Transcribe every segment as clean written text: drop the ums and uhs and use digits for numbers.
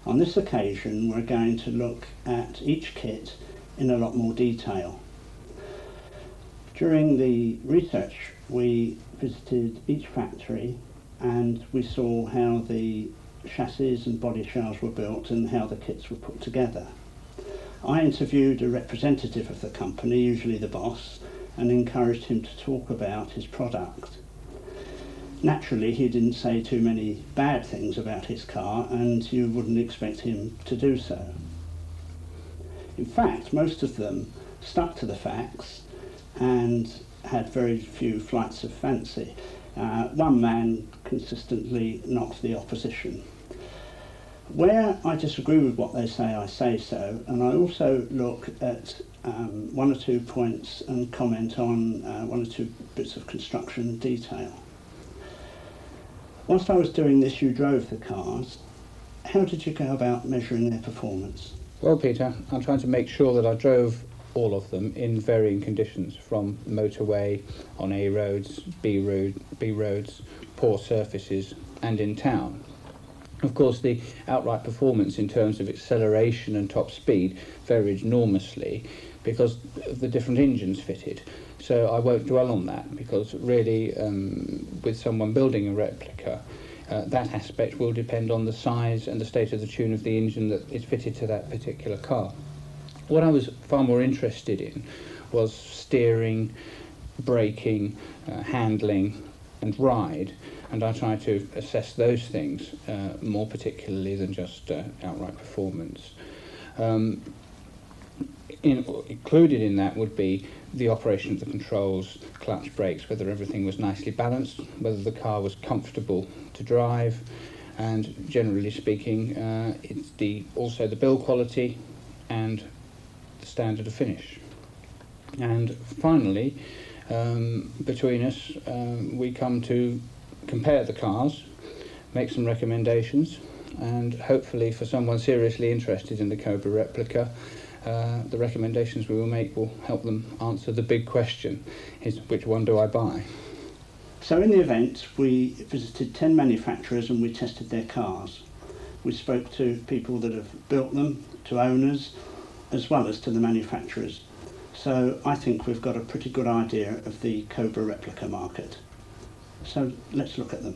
On this occasion, we're going to look at each kit in a lot more detail. During the research, we visited each factory and we saw how the chassis and body shells were built and how the kits were put together. I interviewed a representative of the company, usually the boss, and encouraged him to talk about his product. Naturally, he didn't say too many bad things about his car, and you wouldn't expect him to do so. In fact, most of them stuck to the facts and had very few flights of fancy. One man consistently knocked the opposition. Where I disagree with what they say, I say so, and I also look at one or two points and comment on one or two bits of construction detail. Whilst I was doing this, you drove the cars. How did you go about measuring their performance? Well, Peter, I'm trying to make sure that I drove all of them in varying conditions, from motorway, on A roads, B roads, poor surfaces, and in town. Of course, the outright performance in terms of acceleration and top speed varied enormously because of the different engines fitted. So I won't dwell on that, because really with someone building a replica, that aspect will depend on the size and the state of the tune of the engine that is fitted to that particular car. What I was far more interested in was steering, braking, handling and ride, and I try to assess those things more particularly than just outright performance. Included in that would be the operation of the controls, clutch, brakes, whether everything was nicely balanced, whether the car was comfortable to drive, and generally speaking, it's also the build quality and the standard of finish. And finally, between us, we come to compare the cars, make some recommendations, and hopefully for someone seriously interested in the Cobra Replica, the recommendations we will make will help them answer the big question, is which one do I buy? So in the event, we visited 10 manufacturers and we tested their cars. We spoke to people that have built them, to owners, as well as to the manufacturers. So I think we've got a pretty good idea of the Cobra Replica market. So let's look at them.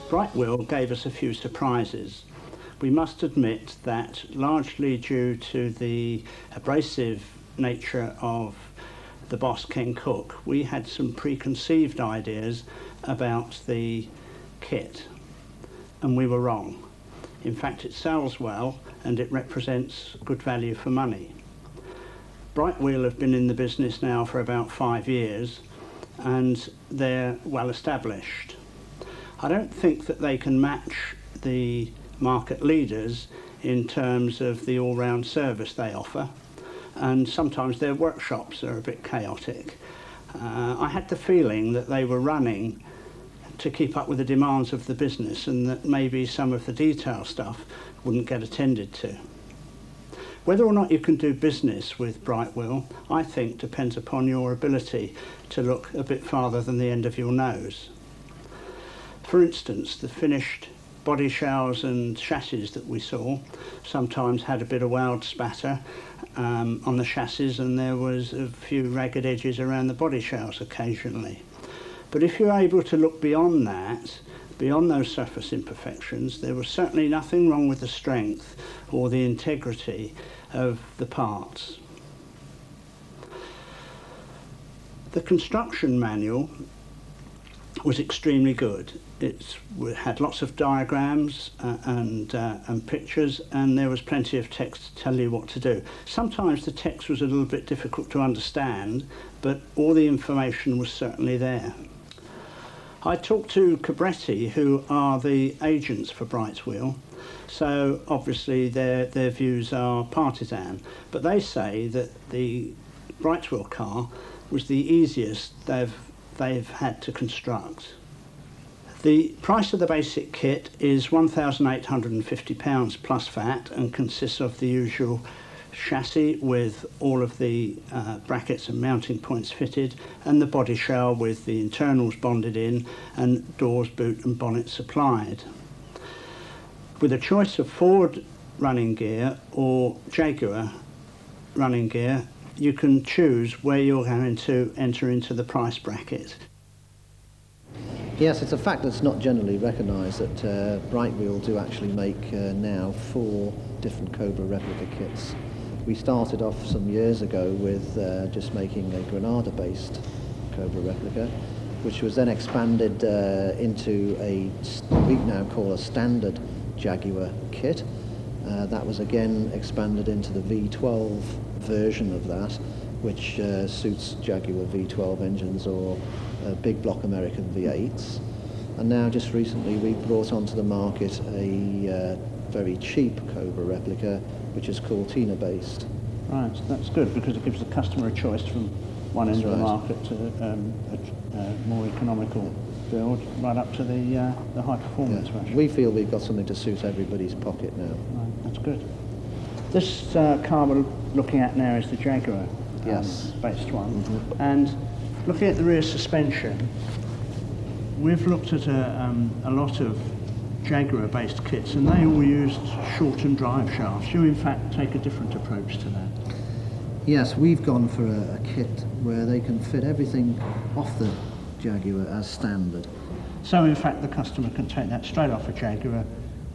Brightwheel gave us a few surprises. We must admit that, largely due to the abrasive nature of the boss Ken Cook, we had some preconceived ideas about the kit, and we were wrong. In fact, it sells well and it represents good value for money. Brightwheel have been in the business now for about 5 years and they're well established. I don't think that they can match the market leaders in terms of the all-round service they offer, and sometimes their workshops are a bit chaotic. I had the feeling that they were running to keep up with the demands of the business and that maybe some of the detail stuff wouldn't get attended to. Whether or not you can do business with Brightwheel, I think depends upon your ability to look a bit farther than the end of your nose. For instance, the finished body shells and chassis that we saw sometimes had a bit of weld spatter on the chassis, and there was a few ragged edges around the body shells occasionally. But if you're able to look beyond that, beyond those surface imperfections, there was certainly nothing wrong with the strength or the integrity of the parts. The construction manual was extremely good. It had lots of diagrams and pictures, and there was plenty of text to tell you what to do. Sometimes the text was a little bit difficult to understand, but all the information was certainly there. I talked to Cobretti, who are the agents for Brightwheel, so obviously their views are partisan, but they say that the Brightwheel car was the easiest they've had to construct. The price of the basic kit is £1,850 plus VAT and consists of the usual chassis with all of the brackets and mounting points fitted, and the body shell with the internals bonded in and doors, boot and bonnet supplied. With a choice of Ford running gear or Jaguar running gear, you can choose where you're going to enter into the price bracket. Yes, it's a fact that's not generally recognised that Brightwheel do actually make now 4 different Cobra replica kits. We started off some years ago with just making a Granada-based Cobra replica, which was then expanded into what we now call a standard Jaguar kit. That was again expanded into the V12 version of that, which suits Jaguar V12 engines or big block American V8s. And now just recently we brought onto the market a very cheap Cobra replica, which is Cortina based. Right, that's good because it gives the customer a choice from one end of the market to a more economical build right up to the high performance version. We feel we've got something to suit everybody's pocket now. Right, that's good. This car we're looking at now is the Jaguar based one. Mm-hmm. And looking at the rear suspension, we've looked at a lot of Jaguar based kits and they all used shortened drive shafts. You in fact take a different approach to that. Yes, we've gone for a kit where they can fit everything off the Jaguar as standard. So in fact the customer can take that straight off a Jaguar,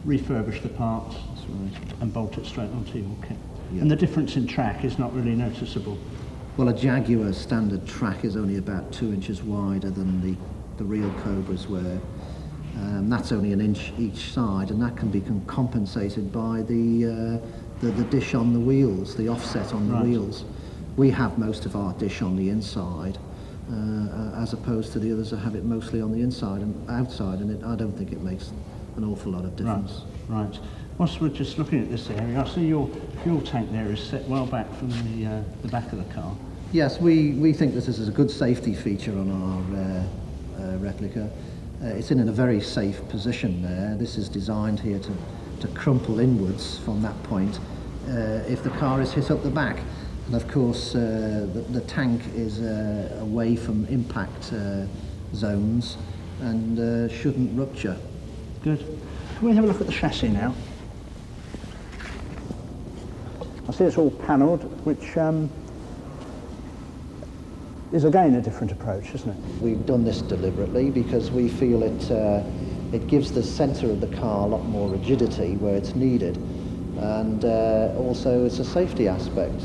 refurbish the parts and bolt it straight onto your kit. Yeah. And the difference in track is not really noticeable. Well, a Jaguar standard track is only about 2 inches wider than the real Cobras were. That's only 1 inch each side, and that can be compensated by the dish on the wheels, the offset on the wheels. We have most of our dish on the inside, as opposed to the others that have it mostly on the inside and outside, and I don't think it makes an awful lot of difference. Right. Whilst we're just looking at this area, I see your fuel tank there is set well back from the back of the car. Yes, we think this is a good safety feature on our replica. It's in a very safe position there. This is designed here to crumple inwards from that point if the car is hit up the back. And of course the tank is away from impact zones and shouldn't rupture. Good. Can we have a look at the chassis now? I see it's all panelled, which is again a different approach, isn't it? We've done this deliberately because we feel it gives the centre of the car a lot more rigidity where it's needed, and also it's a safety aspect.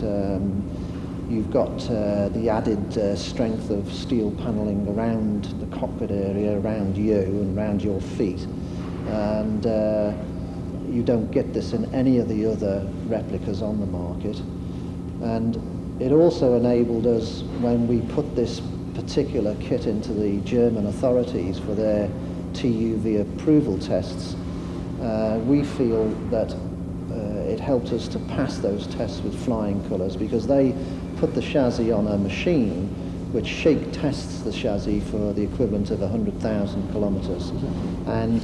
You've got the added strength of steel panelling around the cockpit area, around you and around your feet, and you don't get this in any of the other replicas on the market. And it also enabled us, when we put this particular kit into the German authorities for their TUV approval tests, we feel that it helped us to pass those tests with flying colours, because they put the chassis on a machine which shake tests the chassis for the equivalent of 100,000 kilometres, and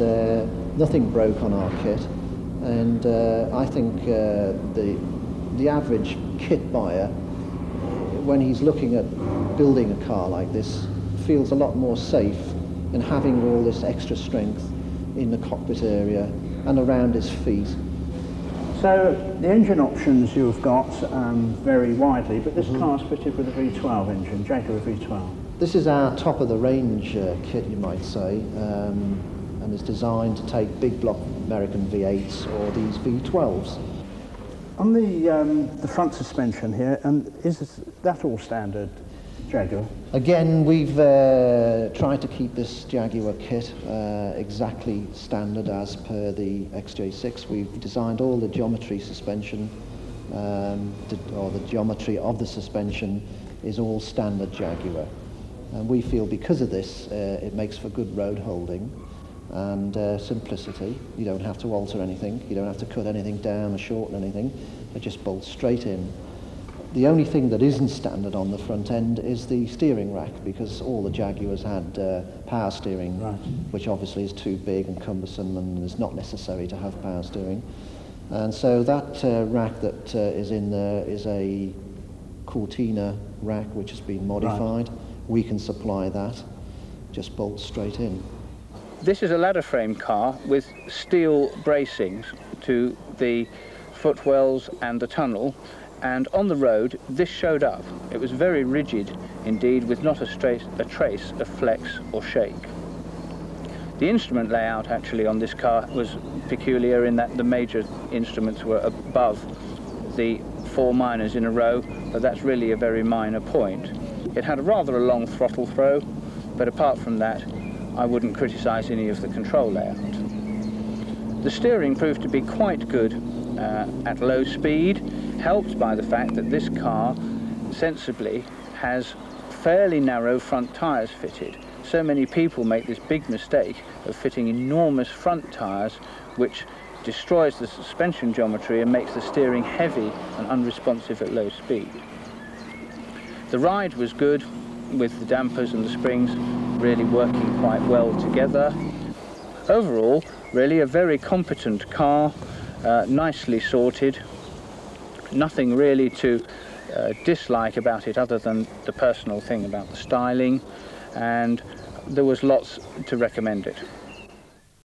nothing broke on our kit. And I think the average kit buyer, when he's looking at building a car like this, feels a lot more safe in having all this extra strength in the cockpit area and around his feet. So the engine options you've got vary widely, but this car's fitted with a V12 engine, Jaguar V12. This is our top of the range kit, you might say, and is designed to take big block American V8s or these V12s. On the front suspension here, is that all standard? Jaguar. Again, we've tried to keep this Jaguar kit exactly standard as per the XJ6. We've designed all the geometry suspension, or the geometry of the suspension is all standard Jaguar. And we feel because of this, it makes for good road holding and simplicity. You don't have to alter anything. You don't have to cut anything down or shorten anything. It just bolts straight in. The only thing that isn't standard on the front end is the steering rack, because all the Jaguars had power steering, right, which obviously is too big and cumbersome and is not necessary to have power steering. And so that rack that is in there is a Cortina rack which has been modified. Right. We can supply that, just bolts straight in. This is a ladder frame car with steel bracings to the footwells and the tunnel. And on the road, this showed up. It was very rigid indeed, with not a trace of flex or shake. The instrument layout actually on this car was peculiar in that the major instruments were above the 4 minors in a row, but that's really a very minor point. It had rather a long throttle throw, but apart from that, I wouldn't criticise any of the control layout. The steering proved to be quite good at low speed, helped by the fact that this car sensibly has fairly narrow front tyres fitted. So many people make this big mistake of fitting enormous front tyres, which destroys the suspension geometry and makes the steering heavy and unresponsive at low speed. The ride was good, with the dampers and the springs really working quite well together. Overall, really a very competent car, nicely sorted. Nothing really to dislike about it other than the personal thing about the styling, and there was lots to recommend it.